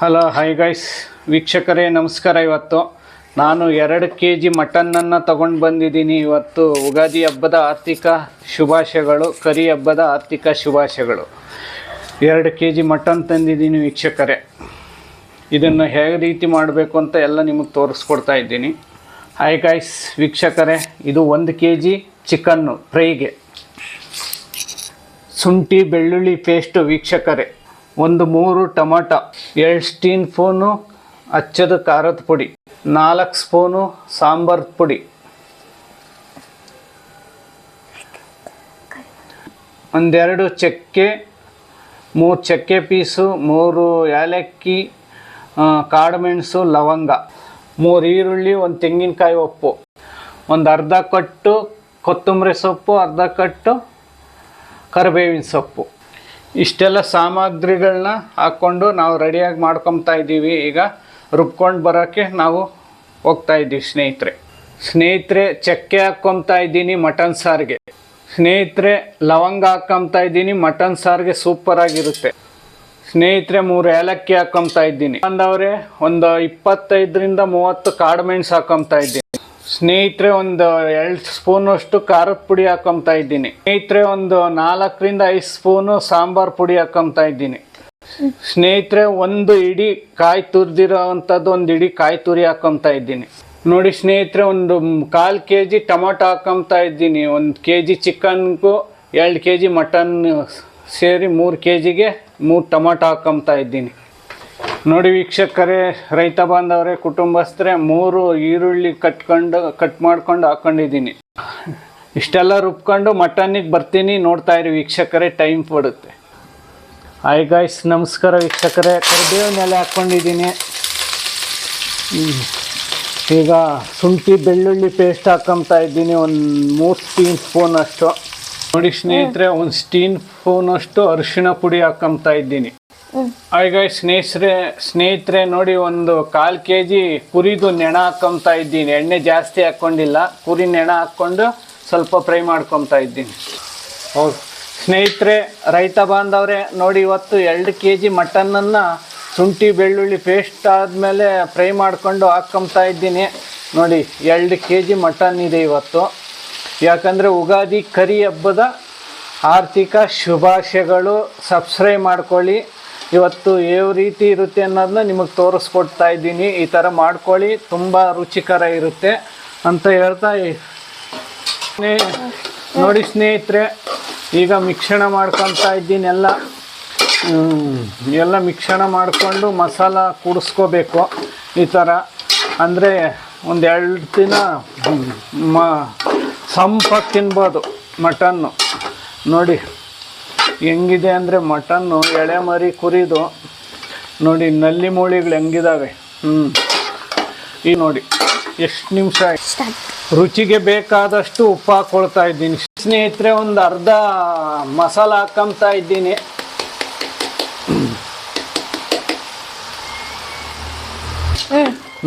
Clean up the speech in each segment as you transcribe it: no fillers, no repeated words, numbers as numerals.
Hello hi guys ವೀಕ್ಷಕರೇ ನಮಸ್ಕಾರ. ಇವತ್ತು ನಾನು 2 kg ಮಟನ್ನನ್ನು ತಗೊಂಡು ಬಂದಿದ್ದೀನಿ. ಇವತ್ತು ಉಗಾದಿ ಹಬ್ಬದ ಆರ್ಥಿಕ ಶುಭಾಶಯಗಳು, ಕರಿ ಹಬ್ಬದ ಆರ್ಥಿಕ ಶುಭಾಶಯಗಳು. 2 kg ಮಟನ್ ತಂದಿದ್ದೀನಿ ವೀಕ್ಷಕರೇ. ಇದನ್ನು ಹೇಗೆ ರೀತಿ ಮಾಡಬೇಕು ಅಂತ ಎಲ್ಲ ನಿಮಗೆ ತೋರಿಸ್ಕೊಡ್ತಾ ಇದ್ದೀನಿ. ಹಾಯ್ ಗೈಸ್ ವೀಕ್ಷಕರೇ, ಇದು 1 kg ಚಿಕನ್ನು ಫ್ರೈಗೆ. ಶುಂಠಿ ಬೆಳ್ಳುಳ್ಳಿ ಪೇಸ್ಟು ವೀಕ್ಷಕರೇ, 3 ಟೊಮಾಟೊ, 2 ಟೀ ಸ್ಪೂನು ಅಚ್ಚದ ಖಾರದ ಪುಡಿ, 4 ಸ್ಪೂನು ಸಾಂಬಾರ್ ಪುಡಿ, 2 ಚಕ್ಕೆ, 3 ಚಕ್ಕೆ ಪೀಸು, 3 ಏಲಕ್ಕಿ, ಕಾಳುಮೆಣಸು, ಲವಂಗ, 3 ಈರುಳ್ಳಿ, 1 ತೆಂಗಿನಕಾಯಿ ಉಪ್ಪು, ಅರ್ಧ ಕಟ್ಟು ಕೊತ್ತಂಬರಿ ಸೊಪ್ಪು, ಅರ್ಧ ಕಟ್ಟು ಕರಿಬೇವಿನ ಸೊಪ್ಪು. ಇಷ್ಟೆಲ್ಲ ಸಾಮಗ್ರಿಗಳನ್ನ ಹಾಕ್ಕೊಂಡು ನಾವು ರೆಡಿಯಾಗಿ ಮಾಡ್ಕೊತಾ ಇದ್ದೀವಿ. ಈಗ ರುಬ್ಕೊಂಡು ಬರೋಕ್ಕೆ ನಾವು ಹೋಗ್ತಾ ಇದ್ದೀವಿ ಸ್ನೇಹಿತರೆ. ಚಕ್ಕೆ ಹಾಕ್ಕೊತಾ ಇದ್ದೀನಿ ಮಟನ್ ಸಾರಿಗೆ. ಸ್ನೇಹಿತರೆ, ಲವಂಗ ಹಾಕ್ಕೊತಾ ಇದ್ದೀನಿ, ಮಟನ್ ಸಾರಿಗೆ ಸೂಪರಾಗಿರುತ್ತೆ. ಸ್ನೇಹಿತರೆ, 3 ಏಲಕ್ಕಿ ಹಾಕ್ಕೊತಾ ಇದ್ದೀನಿ. ಬಂದವರೆ 25ರಿಂದ 30 ಕಾಳುಮೆಣಸು ಹಾಕ್ಕೊತಾ ಇದ್ದೀನಿ. ಸ್ನೇಹಿತರೆ, 2 ಸ್ಪೂನಷ್ಟು ಖಾರದ ಪುಡಿ ಹಾಕ್ಕೊತಾ ಇದ್ದೀನಿ. ಸ್ನೇಹಿತರೆ, 4ರಿಂದ 5 ಸ್ಪೂನು ಸಾಂಬಾರು ಪುಡಿ ಹಾಕ್ಕೊತಾ ಇದ್ದೀನಿ. ಸ್ನೇಹಿತರೆ, 1 ಇಡೀ ಕಾಯಿ ತುರಿದಿರೋ ಅಂಥದ್ದು 1 ಇಡೀ ಕಾಯಿ ತುರಿ ಹಾಕ್ಕೊತಾ ಇದ್ದೀನಿ. ನೋಡಿ ಸ್ನೇಹಿತರೆ, 1/4 kg ಟೊಮೊಟೊ ಹಾಕ್ಕೊತಾ ಇದ್ದೀನಿ. 1 kg ಚಿಕನ್ಗೂ 2 kg ಮಟನ್ ಸೇರಿ 3 kgಗೆ 3 ಟೊಮೊಟೊ ಹಾಕ್ಕೊತಾ ಇದ್ದೀನಿ. ನೋಡಿ ವೀಕ್ಷಕರೇ, ರೈತ ಬಾಂಧವರೇ, ಕುಟುಂಬಸ್ಥರೇ, 3 ಈರುಳ್ಳಿ ಕಟ್ ಮಾಡ್ಕೊಂಡು ಹಾಕ್ಕೊಂಡಿದ್ದೀನಿ. ಇಷ್ಟೆಲ್ಲ ರುಬ್ಕೊಂಡು ಮಟನ್ನಿಗೆ ಬರ್ತೀನಿ, ನೋಡ್ತಾ ಇರಿ ವೀಕ್ಷಕರೇ, ಟೈಮ್ ಪಡುತ್ತೆ. ಹಾಯ್ ಗಾಯ್ಸ್ ನಮಸ್ಕಾರ ವೀಕ್ಷಕರೇ. ಕರಿಬೇವಿನ ಎಲೆ ಹಾಕ್ಕೊಂಡಿದ್ದೀನಿ. ಈಗ ಶುಂಠಿ ಬೆಳ್ಳುಳ್ಳಿ ಪೇಸ್ಟ್ ಹಾಕ್ಕೊತಾ ಇದ್ದೀನಿ, 3 ಟೀ ಸ್ಪೂನ್ ಅಷ್ಟು. ನೋಡಿ ಸ್ನೇಹಿತರೆ, 1 ಟೀ ಸ್ಪೂನ್ ಅಷ್ಟು ಅರಿಶಿಣ ಪುಡಿ ಹಾಕ್ಕೊತಾ ಇದ್ದೀನಿ. ಹಾಯ್ ಗಾಯ್ಸ್ ಸ್ನೇಹಿತರೆ, ನೋಡಿ 1/4 kg ಕುರಿದು ನೆಣ ಹಾಕ್ಕೊತಾ ಇದ್ದೀನಿ. ಎಣ್ಣೆ ಜಾಸ್ತಿ ಹಾಕ್ಕೊಂಡಿಲ್ಲ, ಕುರಿ ನೆಣ ಹಾಕ್ಕೊಂಡು ಸ್ವಲ್ಪ ಫ್ರೈ ಮಾಡ್ಕೊತಾ ಇದ್ದೀನಿ. ಹೌದು ಸ್ನೇಹಿತರೆ, ರೈತ ಬಾಂಧವರೇ, ನೋಡಿ ಇವತ್ತು 2 kg ಮಟನ್ನನ್ನು ಶುಂಠಿ ಬೆಳ್ಳುಳ್ಳಿ ಪೇಸ್ಟ್ ಆದಮೇಲೆ ಫ್ರೈ ಮಾಡ್ಕೊಂಡು ಹಾಕ್ಕೊತಾ ಇದ್ದೀನಿ. ನೋಡಿ 2 kg ಮಟನ್ ಇದೆ ಇವತ್ತು. ಯಾಕಂದರೆ ಉಗಾದಿ ಕರಿ ಹಬ್ಬದ ಆರ್ಥಿಕ ಶುಭಾಶಯಗಳು. ಸಬ್ಸ್ಕ್ರೈಬ್ ಮಾಡ್ಕೊಳ್ಳಿ. ಇವತ್ತು ಯಾವ ರೀತಿ ಇರುತ್ತೆ ಅನ್ನೋದನ್ನ ನಿಮಗೆ ತೋರಿಸ್ಕೊಡ್ತಾ ಇದ್ದೀನಿ. ಈ ಥರ ಮಾಡ್ಕೊಳ್ಳಿ, ತುಂಬ ರುಚಿಕರ ಇರುತ್ತೆ ಅಂತ ಹೇಳ್ತಾ ನೋಡಿ ಸ್ನೇಹಿತರೆ, ಈಗ ಮಿಶ್ರಣ ಮಾಡ್ಕೊತಾ ಇದ್ದೀನಿ. ಎಲ್ಲ ಮಿಶ್ರಣ ಮಾಡಿಕೊಂಡು ಮಸಾಲ ಕೂಡಿಸ್ಕೋಬೇಕು. ಈ ಥರ ಅಂದರೆ 1-2 ದಿನ ಸಂಪಾಗಿ ತಿನ್ಬೋದು ಮಟನ್ನು. ನೋಡಿ ಹೆಂಗಿದೆ ಅಂದರೆ ಮಟನ್ನು ಎಳೆ ಮರಿ ಕುರಿದು ನೋಡಿ, ನಲ್ಲಿ ಮೂಳಿಗಳು ಹೆಂಗಿದ್ದಾವೆ. ಈ ನೋಡಿ ಎಷ್ಟು ನಿಮಿಷ. ರುಚಿಗೆ ಬೇಕಾದಷ್ಟು ಉಪ್ಪು ಹಾಕ್ಕೊಳ್ತಾ ಇದ್ದೀನಿ. ಸ್ನೇಹಿತರೆ, 1 ಅರ್ಧ ಮಸಾಲ ಹಾಕ್ಕೊತಾ ಇದ್ದೀನಿ.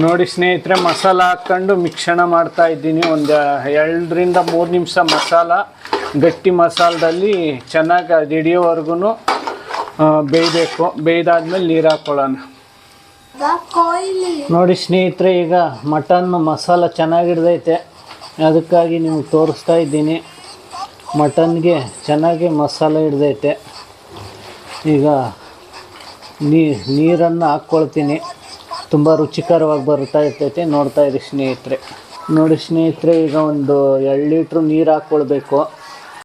ನೋಡಿ ಸ್ನೇಹಿತರೆ, ಮಸಾಲ ಹಾಕ್ಕೊಂಡು ಮಿಶ್ರಣ ಮಾಡ್ತಾ ಇದ್ದೀನಿ. 2ರಿಂದ 3 ನಿಮಿಷ ಮಸಾಲ, ಗಟ್ಟಿ ಮಸಾಲದಲ್ಲಿ ಚೆನ್ನಾಗಿ ಅದು ಹಿಡಿಯೋವರೆಗೂ ಬೇಯಬೇಕು. ಬೇಯ್ದಾದ್ಮೇಲೆ ನೀರು ಹಾಕ್ಕೊಳ್ಳೋಣ. ನೋಡಿ ಸ್ನೇಹಿತರೆ, ಈಗ ಮಟನ್ ಮಸಾಲ ಚೆನ್ನಾಗಿ ಹಿಡ್ದೈತೆ, ಅದಕ್ಕಾಗಿ ನಿಮ್ಗೆ ತೋರಿಸ್ತಾ ಇದ್ದೀನಿ. ಮಟನ್ಗೆ ಚೆನ್ನಾಗಿ ಮಸಾಲ ಹಿಡ್ದೈತೆ. ಈಗ ನೀರನ್ನು ಹಾಕ್ಕೊಳ್ತೀನಿ. ತುಂಬ ರುಚಿಕರವಾಗಿ ಬರ್ತಾ ಇರ್ತೈತೆ, ನೋಡ್ತಾ ಇರಿ ಸ್ನೇಹಿತರೆ. ನೋಡಿ ಸ್ನೇಹಿತರೆ, ಈಗ 1 2 ಲೀಟ್ರ್ ನೀರು ಹಾಕ್ಕೊಳ್ಬೇಕು.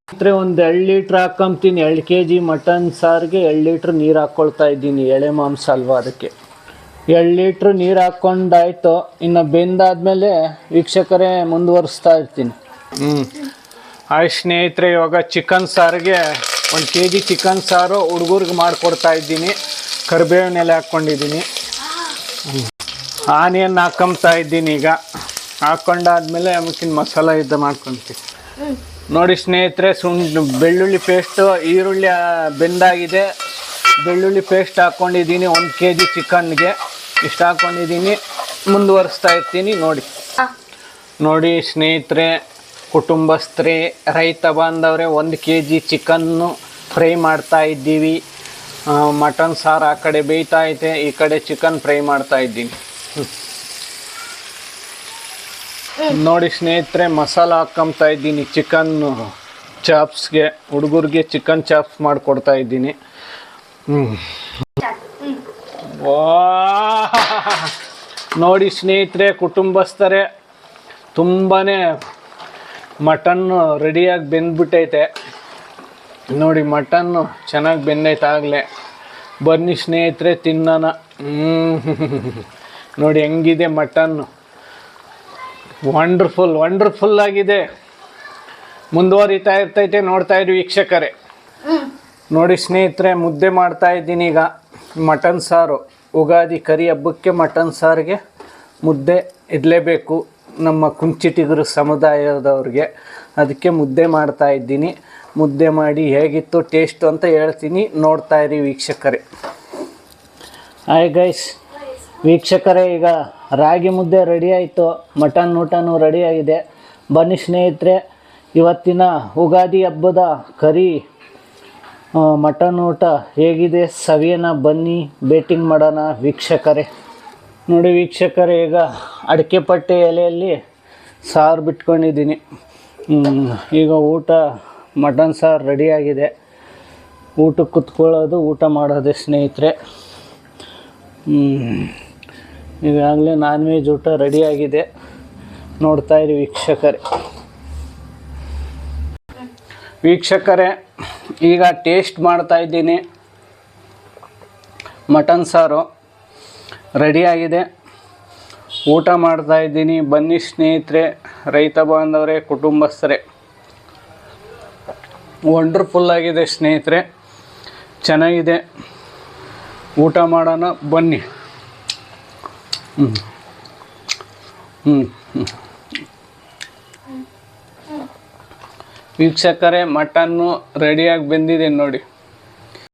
ಸ್ನೇಹಿತರೆ, 1 2 ಲೀಟ್ರ್ ಹಾಕ್ಕೊಂತೀನಿ. 2 kg ಮಟನ್ ಸಾರಿಗೆ 2 ಲೀಟ್ರ್ ನೀರು ಹಾಕ್ಕೊಳ್ತಾ ಇದ್ದೀನಿ. ಎಳೆ ಮಾಂಸ ಅಲ್ವಾ, ಅದಕ್ಕೆ 2 ಲೀಟ್ರ್ ನೀರು ಹಾಕ್ಕೊಂಡಾಯ್ತು. ಇನ್ನು ಬೆಂದಾದ್ಮೇಲೆ ವೀಕ್ಷಕರೇ ಮುಂದುವರಿಸ್ತಾ ಇರ್ತೀನಿ. ಹಾಯ್ ಸ್ನೇಹಿತರೆ, ಇವಾಗ ಚಿಕನ್ ಸಾರಿಗೆ 1 kg ಚಿಕನ್ ಸಾರು ಹುಡುಗರಿಗೆ ಮಾಡಿಕೊಡ್ತಾ ಇದ್ದೀನಿ. ಕರಿಬೇವಿನ ಎಲೆ ಹಾಕ್ಕೊಂಡಿದ್ದೀನಿ. ಆನಿಯನ್ ಹಾಕ್ಕೊತಾ ಇದ್ದೀನಿ. ಈಗ ಹಾಕ್ಕೊಂಡಾದ್ಮೇಲೆ ಆಮೇಕಿನ ಮಸಾಲ ಮಾಡ್ಕೊತೀನಿ. ನೋಡಿ ಸ್ನೇಹಿತರೆ, ಬೆಳ್ಳುಳ್ಳಿ ಪೇಸ್ಟು, ಈರುಳ್ಳಿ ಬೆಂದಾಗಿದೆ. ಬೆಳ್ಳುಳ್ಳಿ ಪೇಸ್ಟ್ ಹಾಕ್ಕೊಂಡಿದ್ದೀನಿ 1 kg ಚಿಕನ್ಗೆ. ಇಷ್ಟು ಹಾಕ್ಕೊಂಡಿದ್ದೀನಿ, ಮುಂದುವರಿಸ್ತಾ ಇರ್ತೀನಿ. ನೋಡಿ ಸ್ನೇಹಿತರೆ, ಕುಟುಂಬಸ್ಥರೇ, ರೈತ ಬಾಂಧವರೇ, 1 kg ಚಿಕನ್ನು ಫ್ರೈ ಮಾಡ್ತಾ ಇದ್ದೀವಿ. ಮಟನ್ ಸಾರು ಆ ಕಡೆ ಬೇಯ್ತಾ ಐತೆ, ಈ ಕಡೆ ಚಿಕನ್ ಫ್ರೈ ಮಾಡ್ತಾ ಇದ್ದೀನಿ. ನೋಡಿ ಸ್ನೇಹಿತರೆ, ಮಸಾಲ ಹಾಕ್ಕೊಂತಾ ಇದ್ದೀನಿ ಚಿಕನ್ ಚಾಪ್ಸ್ಗೆ. ಹುಡುಗರಿಗೆ ಚಿಕನ್ ಚಾಪ್ಸ್ ಮಾಡಿಕೊಡ್ತಾ ಇದ್ದೀನಿ. ನೋಡಿ ಸ್ನೇಹಿತರೆ, ಕುಟುಂಬಸ್ಥರೇ, ತುಂಬಾ ಮಟನ್ನು ರೆಡಿಯಾಗಿ ಬೆಂದ್ಬಿಟ್ಟೈತೆ. ನೋಡಿ ಮಟನ್ನು ಚೆನ್ನಾಗಿ ಬೆಂದೈತೆ ಆಗಲೇ. ಬನ್ನಿ ಸ್ನೇಹಿತರೆ ತಿನ್ನೋಣ. ನೋಡಿ ಹೆಂಗಿದೆ ಮಟನ್ನು, ವಂಡರ್ಫುಲ್ ಆಗಿದೆ. ಮುಂದುವರಿತಾ ಇರ್ತೈತೆ, ನೋಡ್ತಾ ಇರಿ ವೀಕ್ಷಕರೇ. ನೋಡಿ ಸ್ನೇಹಿತರೆ, ಮುದ್ದೆ ಮಾಡ್ತಾ ಇದ್ದೀನಿ ಈಗ. ಮಟನ್ ಸಾರು, ಉಗಾದಿ ಕರಿ ಹಬ್ಬಕ್ಕೆ ಮಟನ್ ಸಾರಿಗೆ ಮುದ್ದೆ ಇರಲೇಬೇಕು ನಮ್ಮ ಕುಂಚಿಟಿಗರು ಸಮುದಾಯದವ್ರಿಗೆ. ಅದಕ್ಕೆ ಮುದ್ದೆ ಮಾಡ್ತಾ ಇದ್ದೀನಿ. ಮುದ್ದೆ ಮಾಡಿ ಹೇಗಿತ್ತು ಟೇಸ್ಟು ಅಂತ ಹೇಳ್ತೀನಿ, ನೋಡ್ತಾ ಇರಿ ವೀಕ್ಷಕರೇ. ಹಾಯ್ ಗೈಸ್ ವೀಕ್ಷಕರೇ, ಈಗ ರಾಗಿ ಮುದ್ದೆ ರೆಡಿ ಆಯಿತು, ಮಟನ್ ಊಟನೂ ರೆಡಿಯಾಗಿದೆ. ಬನ್ನಿ ಸ್ನೇಹಿತರೆ, ಇವತ್ತಿನ ಉಗಾದಿ ಹಬ್ಬದ ಕರಿ ಮಟನ್ ಊಟ ಹೇಗಿದೆ ಸವಿಯೋಣ, ಬನ್ನಿ ಬೇಟಿಂಗ್ ಮಾಡೋಣ ವೀಕ್ಷಕರೇ. ನೋಡಿ ವೀಕ್ಷಕರೇ, ಈಗ ಅಡಿಕೆ ಪಟ್ಟೆ ಎಲೆಯಲ್ಲಿ ಸಾರು ಬಿಟ್ಕೊಂಡಿದ್ದೀನಿ. ಈಗ ಊಟ ಮಟನ್ ಸಾರು ರೆಡಿಯಾಗಿದೆ. ಊಟಕ್ಕೆ ಕುತ್ಕೊಳ್ಳೋದು, ಊಟ ಮಾಡೋದೇ ಸ್ನೇಹಿತರೆ. ಈಗಾಗಲೇ ನಾನ್ ವೆಜ್ ಊಟ ರೆಡಿಯಾಗಿದೆ, ನೋಡ್ತಾ ಇರಿ ವೀಕ್ಷಕರೇ. ಈಗ ಟೇಸ್ಟ್ ಮಾಡ್ತಾ ಇದ್ದೀನಿ. ಮಟನ್ ಸಾರು ರೆಡಿಯಾಗಿದೆ, ಊಟ ಮಾಡ್ತಾ ಇದ್ದೀನಿ. ಬನ್ನಿ ಸ್ನೇಹಿತರೆ, ರೈತ ಬಾಂಧವರೇ, ಕುಟುಂಬಸ್ಥರೇ, ವಂಡರ್ಫುಲ್ ಆಗಿದೆ ಸ್ನೇಹಿತರೆ, ಚೆನ್ನಾಗಿದೆ. ಊಟ ಮಾಡೋಣ ಬನ್ನಿ. ವೀಕ್ಷಕರೇ, ಮಟನ್ನು ರೆಡಿಯಾಗಿ ಬೆಂದಿದೆ ನೋಡಿ.